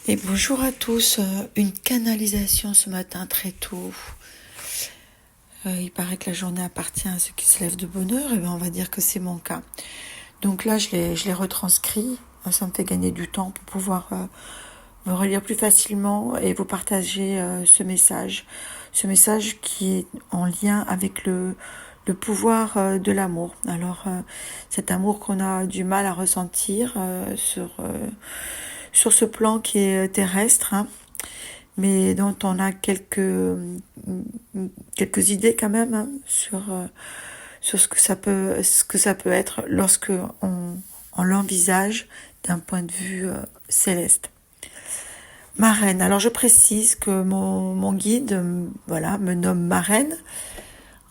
Et bonjour à tous, une canalisation ce matin très tôt. Il paraît que la journée appartient à ceux qui se lèvent de bonne heure, et bien on va dire que c'est mon cas. Donc là, je l'ai retranscrit, ça me fait gagner du temps pour pouvoir me relire plus facilement et vous partager ce message. Ce message qui est en lien avec le pouvoir de l'amour. Alors, cet amour qu'on a du mal à ressentir sur ce plan qui est terrestre, hein, mais dont on a quelques idées quand même, hein, sur ce que ça peut être lorsque on l'envisage d'un point de vue céleste. Marraine. Alors je précise que mon guide, voilà, me nomme marraine.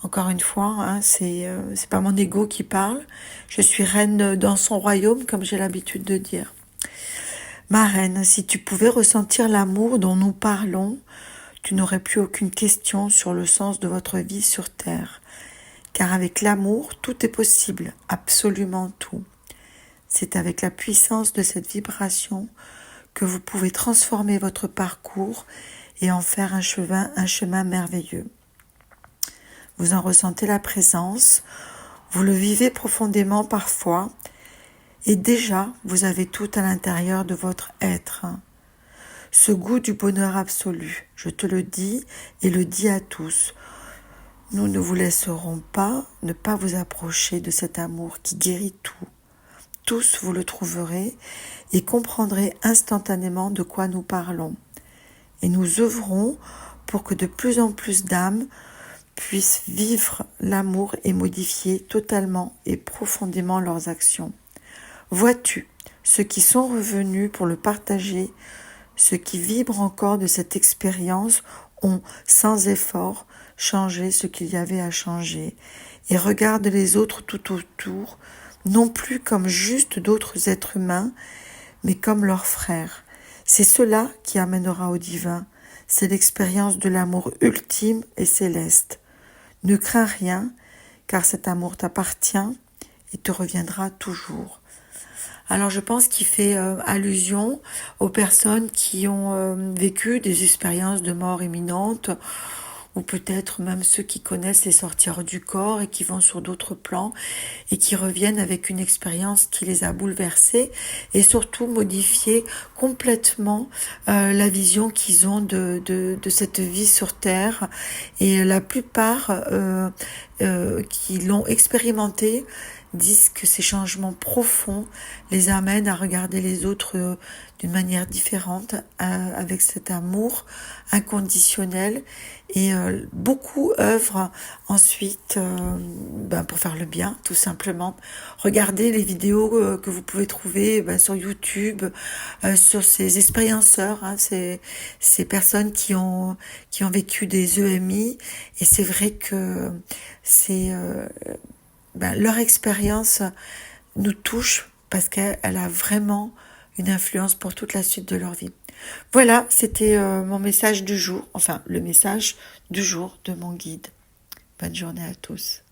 Encore une fois, hein, c'est pas mon ego qui parle. Je suis reine dans son royaume, comme j'ai l'habitude de dire. Ma reine, si tu pouvais ressentir l'amour dont nous parlons, tu n'aurais plus aucune question sur le sens de votre vie sur Terre. Car avec l'amour, tout est possible, absolument tout. C'est avec la puissance de cette vibration que vous pouvez transformer votre parcours et en faire un chemin merveilleux. Vous en ressentez la présence, vous le vivez profondément parfois, et déjà vous avez tout à l'intérieur de votre être. Ce goût du bonheur absolu, je te le dis et le dis à tous. Nous ne vous laisserons pas ne pas vous approcher de cet amour qui guérit tout. Tous vous le trouverez et comprendrez instantanément de quoi nous parlons. Et nous œuvrons pour que de plus en plus d'âmes puissent vivre l'amour et modifier totalement et profondément leurs actions. Vois-tu, ceux qui sont revenus pour le partager, ceux qui vibrent encore de cette expérience ont, sans effort, changé ce qu'il y avait à changer et regardent les autres tout autour, non plus comme juste d'autres êtres humains, mais comme leurs frères. C'est cela qui amènera au divin. C'est l'expérience de l'amour ultime et céleste. Ne crains rien, car cet amour t'appartient et te reviendra toujours. Alors je pense qu'il fait allusion aux personnes qui ont vécu des expériences de mort imminente, ou peut-être même ceux qui connaissent les sorties hors du corps et qui vont sur d'autres plans et qui reviennent avec une expérience qui les a bouleversés et surtout modifié complètement la vision qu'ils ont de cette vie sur Terre. Et la plupart qui l'ont expérimenté disent que ces changements profonds les amènent à regarder les autres d'une manière différente, avec cet amour inconditionnel, et beaucoup œuvrent ensuite pour faire le bien, tout simplement. Regardez les vidéos que vous pouvez trouver sur YouTube, sur ces expérienceurs, hein, ces personnes qui ont vécu des EMI, et c'est vrai que c'est leur expérience nous touche parce qu'elle a vraiment une influence pour toute la suite de leur vie. Voilà, c'était mon message du jour, enfin le message du jour de mon guide. Bonne journée à tous.